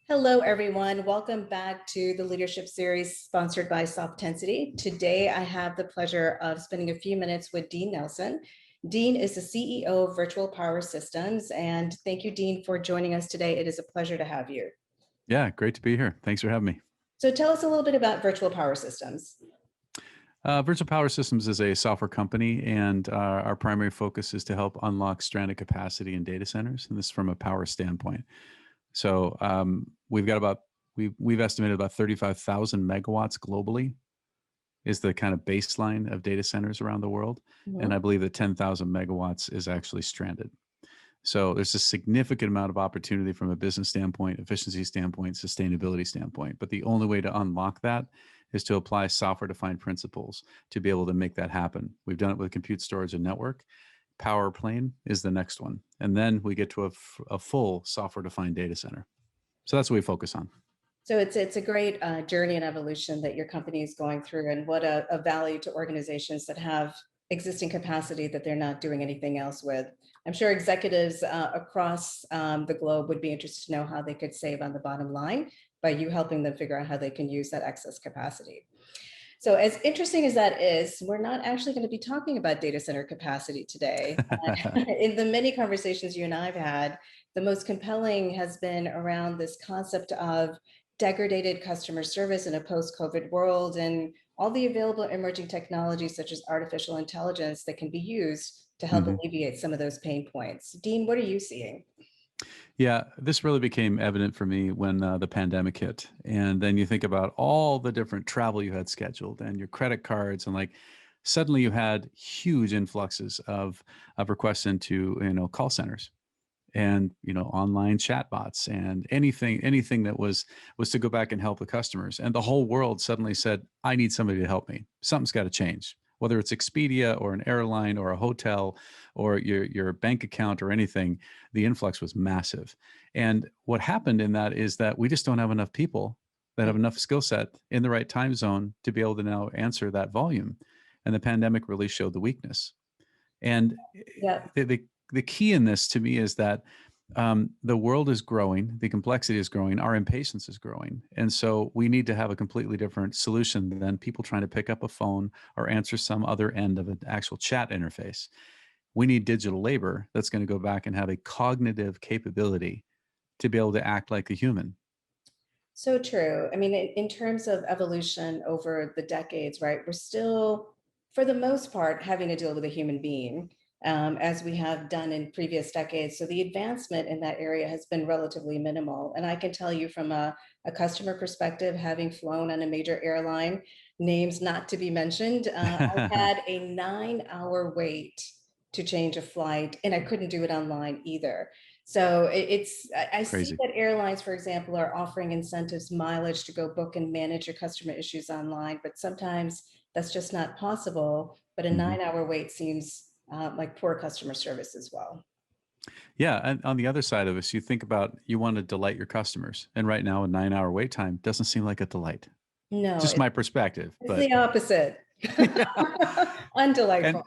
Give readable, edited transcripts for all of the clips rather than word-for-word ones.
Hello, everyone. Welcome back to the Leadership Series sponsored by Softensity. Today, I have the pleasure of spending a few minutes with Dean Nelson. Dean is the CEO of Virtual Power Systems. And thank you, Dean, for joining us today. It is a pleasure to have you. Yeah, great to be here. Thanks for having me. So tell us a little bit about Virtual Power Systems. Virtual Power Systems is a software company, and our primary focus is to help unlock stranded capacity in data centers, and this is from a power standpoint. So we've estimated about 35,000 megawatts globally is the kind of baseline of data centers around the world, and I believe that 10,000 megawatts is actually stranded. So there's a significant amount of opportunity from a business standpoint, efficiency standpoint, sustainability standpoint. But the only way to unlock that is to apply software-defined principles to be able to make that happen. We've done it with compute storage and network. Power plane is the next one. And then we get to a full software-defined data center. So that's what we focus on. So it's a great journey and evolution that your company is going through, and what a value to organizations that have existing capacity that they're not doing anything else with. I'm sure executives across the globe would be interested to know how they could save on the bottom line by you helping them figure out how they can use that excess capacity. So as interesting as that is, we're not actually going to be talking about data center capacity today. In the many conversations you and I have had, the most compelling has been around this concept of degraded customer service in a post-COVID world, and all the available emerging technologies such as artificial intelligence that can be used to help alleviate some of those pain points. Dean, what are you seeing? Yeah, this really became evident for me when the pandemic hit. And then you think about all the different travel you had scheduled and your credit cards, and like suddenly you had huge influxes of requests into call centers and online chatbots and anything that was to go back and help the customers. And the whole world suddenly said, I need somebody to help me. Something's got to change, whether it's Expedia or an airline or a hotel or your bank account or anything. The influx was massive. And what happened in that is that we just don't have enough people that have enough skill set in the right time zone to be able to now answer that volume. And the pandemic really showed the weakness. And Yeah. the key in this to me is that the world is growing, the complexity is growing, our impatience is growing. And so we need to have a completely different solution than people trying to pick up a phone or answer some other end of an actual chat interface. We need digital labor that's going to go back and have a cognitive capability to be able to act like a human. So true. I mean, in terms of evolution over the decades, right, we're still, for the most part, having to deal with a human being, as we have done in previous decades. So the advancement in that area has been relatively minimal. And I can tell you from a customer perspective, having flown on a major airline, names not to be mentioned, I had a 9-hour wait to change a flight, and I couldn't do it online either. So I see Crazy. that airlines, for example, are offering incentives, mileage to go book and manage your customer issues online, but sometimes that's just not possible. But a 9-hour wait seems like poor customer service as well. Yeah, and on the other side of this, you think about you want to delight your customers, and right now a 9-hour wait time doesn't seem like a delight. No, Just my perspective, it's but the opposite. and Undelightful.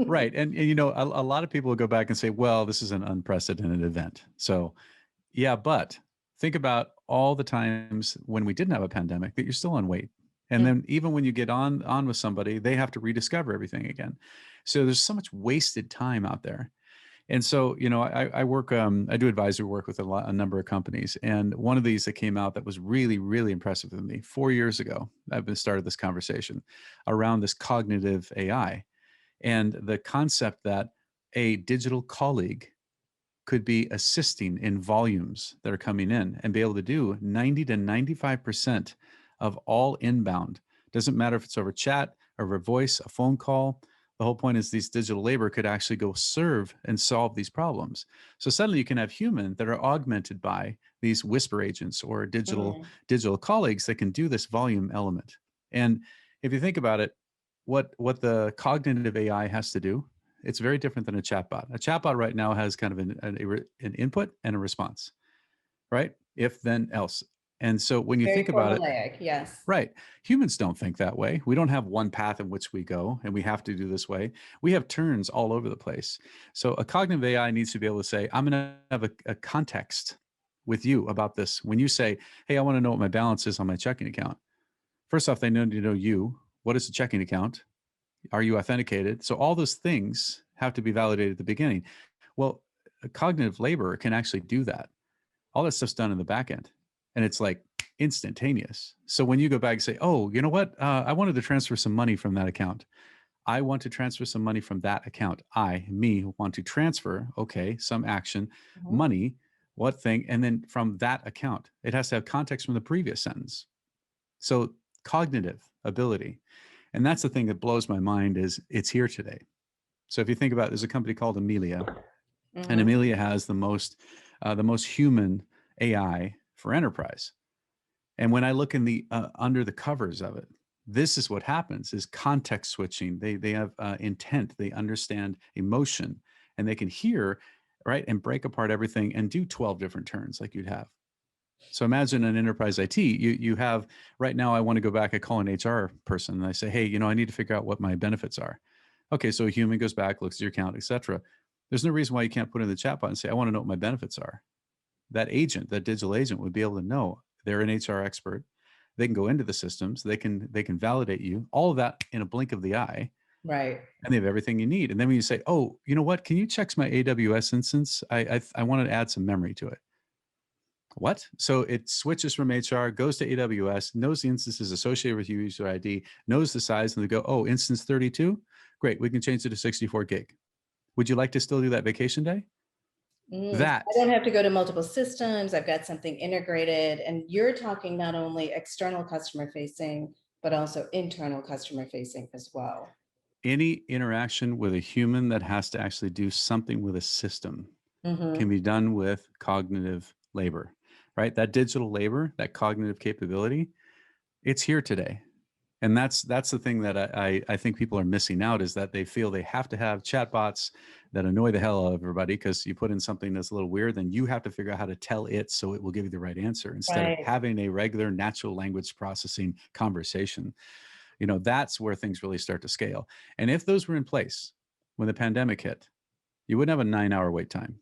right, and a lot of people will go back and say, well, this is an unprecedented event. So yeah, but think about all the times when we didn't have a pandemic that you're still on wait. And then even when you get on with somebody, they have to rediscover everything again. So there's so much wasted time out there. And so, I work, I do advisory work with a number of companies. And one of these that came out that was really, really impressive with me 4 years ago, I've been started this conversation around this cognitive AI and the concept that a digital colleague could be assisting in volumes that are coming in and be able to do 90 to 95% of all inbound. Doesn't matter if it's over chat, over voice, a phone call. The whole point is these digital labor could actually go serve and solve these problems. So suddenly you can have human that are augmented by these whisper agents or digital colleagues that can do this volume element. And if you think about it, what the cognitive AI has to do, it's very different than a chatbot. A chatbot right now has kind of an input and a response, right? If, then, else. And so when you Very think about it, formulaic, yes. right, humans don't think that way. We don't have one path in which we go and we have to do this way. We have turns all over the place. So a cognitive AI needs to be able to say, I'm going to have a context with you about this. When you say, hey, I want to know what my balance is on my checking account. First off, they need to know you. What is a checking account? Are you authenticated? So all those things have to be validated at the beginning. Well, a cognitive labor can actually do that. All that stuff's done in the back end, and it's like instantaneous. So when you go back and say, oh, you know what? I wanted to transfer some money from that account. I want to transfer some money from that account. Me, want to transfer, okay, some action, Mhm. money, what thing, and then from that account. It has to have context from the previous sentence. So cognitive ability. And that's the thing that blows my mind is it's here today. So if you think about it, there's a company called Amelia, and Mhm. Amelia has the most human AI for enterprise. And when I look in the under the covers of it, this is what happens: is context switching. They have intent. They understand emotion, and they can hear, right, and break apart everything and do 12 different turns like you'd have. So imagine an enterprise IT. You have right now. I want to go back. I call an HR person and I say, hey, I need to figure out what my benefits are. Okay, so a human goes back, looks at your account, etc. There's no reason why you can't put in the chat bot and say, I want to know what my benefits are. That agent, that digital agent, would be able to know. They're an HR expert. They can go into the systems. They can validate you. All of that in a blink of the eye, Right. and they have everything you need. And then when you say, oh, you know what? Can you check my AWS instance? I want to add some memory to it. What? So it switches from HR, goes to AWS, knows the instances associated with your user ID, knows the size, and they go, oh, instance 32? Great, we can change it to 64 gig. Would you like to still do that vacation day? I That don't have to go to multiple systems. I've got something integrated. And you're talking not only external customer facing, but also internal customer facing as well. any interaction with a human that has to actually do something with a system can Hmm. be done with cognitive labor, right? That digital labor, that cognitive capability, it's here today. And that's the thing that I think people are missing out, is that they feel they have to have chatbots that annoy the hell out of everybody because you put in something that's a little weird, then you have to figure out how to tell it so it will give you the right answer instead of Right. having a regular natural language processing conversation. That's where things really start to scale. And if those were in place when the pandemic hit, you wouldn't have a 9-hour wait time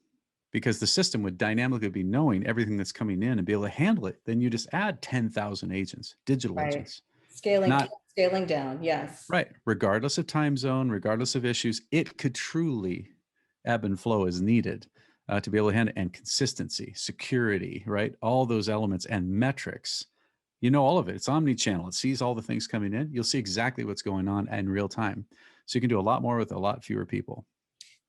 because the system would dynamically be knowing everything that's coming in and be able to handle it. Then you just add 10,000 agents, digital Right. agents, Scaling, not scaling down. Yes. right. Regardless of time zone, regardless of issues, it could truly ebb and flow as needed to be able to handle, and consistency, security, right? All those elements and metrics. All of it. It's omni-channel. It sees all the things coming in. You'll see exactly what's going on in real time. So you can do a lot more with a lot fewer people.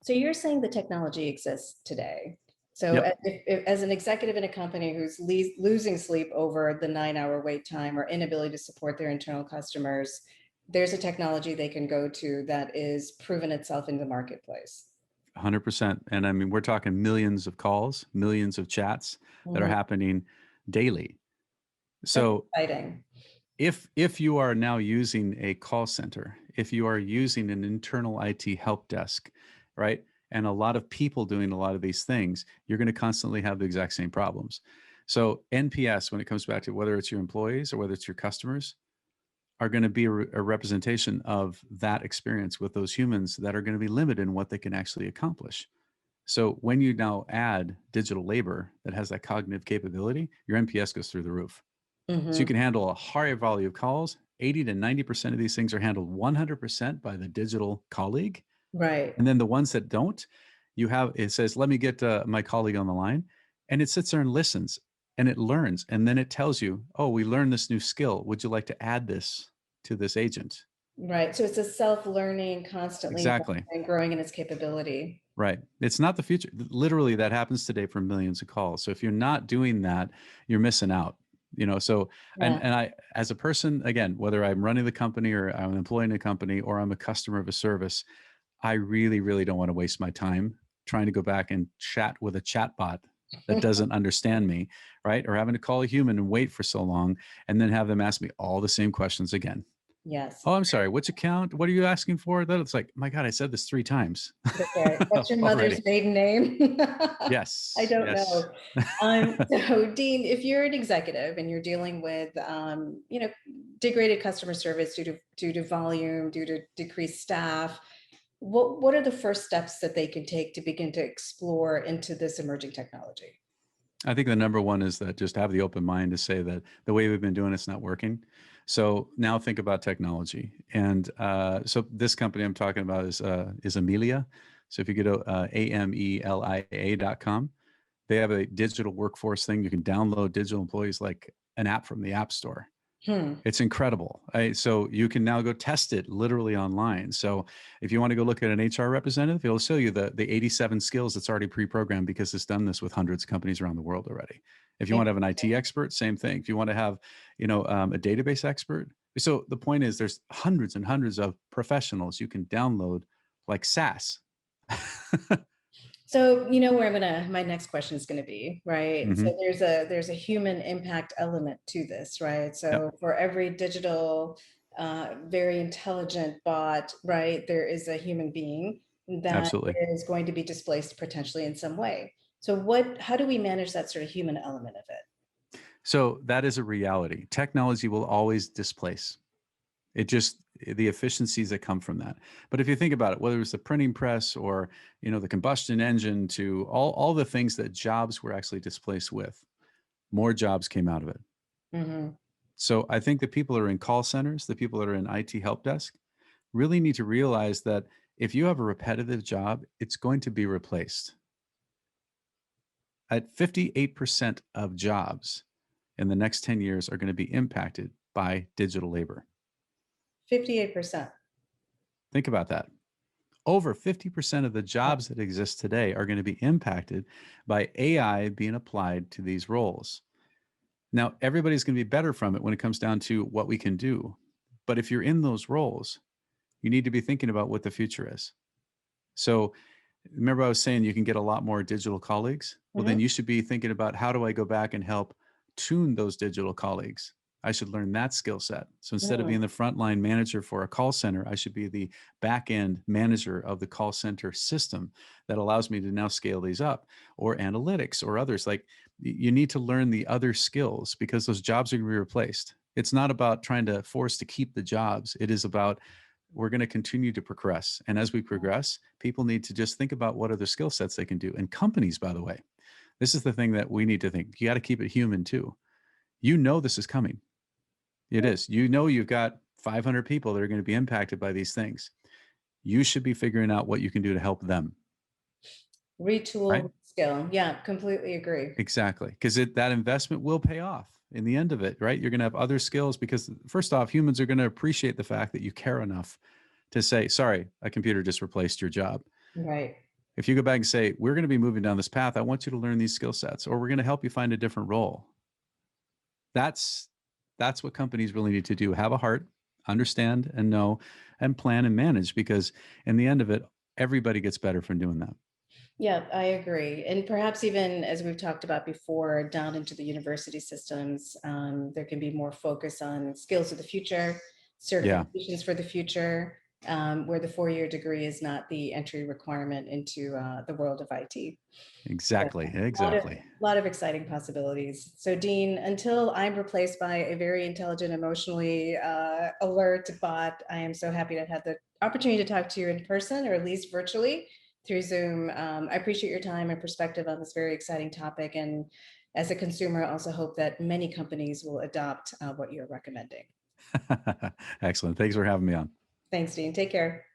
So you're saying the technology exists today. So Yep. as an executive in a company who's losing sleep over the 9-hour wait time or inability to support their internal customers, there's a technology they can go to that is proven itself in the marketplace. 100%. And I mean, we're talking millions of calls, millions of chats that are Mhm. happening daily. That's So exciting. if you are now using a call center, if you are using an internal IT help desk, right, and a lot of people doing a lot of these things, you're going to constantly have the exact same problems. So NPS, when it comes back to whether it's your employees or whether it's your customers, are going to be a representation of that experience with those humans that are going to be limited in what they can actually accomplish. So when you now add digital labor that has that cognitive capability, your NPS goes through the roof. So you Hmm. can handle a higher volume of calls. 80 to 90% of these things are handled 100% by the digital colleague. Right. And then the ones that don't, it says, let me get my colleague on the line. And it sits there and listens and it learns. And then it tells you, oh, we learned this new skill. Would you like to add this to this agent? Right. So it's a self-learning, constantly Exactly. and growing in its capability. Right. It's not the future. Literally, that happens today for millions of calls. So if you're not doing that, you're missing out. So Yeah. and I, as a person, again, whether I'm running the company or I'm employing a company or I'm a customer of a service, I really, really don't want to waste my time trying to go back and chat with a chat bot that doesn't understand me, right? Or having to call a human and wait for so long and then have them ask me all the same questions again. Yes. Oh, I'm sorry, which account? What are you asking for? That it's like, my God, I said this 3 times That's right. What's your already. mother's maiden name? I Yes, don't yes. know. So Dean, if you're an executive and you're dealing with, degraded customer service due to volume, due to decreased staff, what are the first steps that they can take to begin to explore into this emerging technology? I think the number one is that just have the open mind to say that the way we've been doing it's not working. So now think about technology. And so this company I'm talking about is Amelia. So if you go to amelia.com, they have a digital workforce thing. You can download digital employees like an app from the App Store. Hmm. It's incredible. So you can now go test it literally online. So if you want to go look at an HR representative, it'll show you the 87 skills that's already pre-programmed because it's done this with hundreds of companies around the world already. If you want to have an IT expert, same thing. If you want to have, a database expert. So the point is there's hundreds and hundreds of professionals you can download like SaaS. So where my next question is gonna be, right? So Hmm. there's a human impact element to this, right? Yep, So for every digital, very intelligent bot, right, there is a human being that absolutely. is going to be displaced potentially in some way. So how do we manage that sort of human element of it? So that is a reality. Technology will always displace. It just the efficiencies that come from that. But if you think about it, whether it's the printing press or the combustion engine to all the things that jobs were actually displaced with, more jobs came out of it. Mhm. So I think the people that are in call centers, the people that are in IT help desk, really need to realize that if you have a repetitive job, it's going to be replaced. At 58% of jobs in the next 10 years are going to be impacted by digital labor. 58%. Think about that. Over 50% of the jobs that exist today are going to be impacted by AI being applied to these roles. Now, everybody's going to be better from it when it comes down to what we can do. But if you're in those roles, you need to be thinking about what the future is. So, remember, I was saying you can get a lot more digital colleagues? Well, then Mhm. you should be thinking about how do I go back and help tune those digital colleagues? I should learn that skill set. So instead of Mm. being the frontline manager for a call center, I should be the back end manager of the call center system that allows me to now scale these up, or analytics or others. Like you need to learn the other skills because those jobs are going to be replaced. It's not about trying to force to keep the jobs. It is about we're going to continue to progress. And as we progress, people need to just think about what other skill sets they can do. And companies, by the way, this is the thing that we need to think. You got to keep it human too. This is coming. It is. You've got 500 people that are going to be impacted by these things. You should be figuring out what you can do to help them, right? Retool, skill. Yeah, completely agree. Exactly. Because that investment will pay off in the end of it, right? You're going to have other skills because, first off, humans are going to appreciate the fact that you care enough to say, sorry, a computer just replaced your job. Right. If you go back and say, we're going to be moving down this path, I want you to learn these skill sets, or we're going to help you find a different role. That's what companies really need to do. Have a heart, understand and know and plan and manage, because in the end of it, everybody gets better from doing that. Yeah, I agree. And perhaps even as we've talked about before, down into the university systems, there can be more focus on skills of the future, Yeah, certifications for the future, where the 4-year degree is not the entry requirement into the world of IT. So, exactly. a Exactly. lot of exciting possibilities. So, Dean, until I'm replaced by a very intelligent, emotionally alert bot, I am so happy to have the opportunity to talk to you in person, or at least virtually through Zoom. I appreciate your time and perspective on this very exciting topic. And as a consumer, I also hope that many companies will adopt what you're recommending. Excellent. Thanks for having me on. Thanks, Dean. Take care.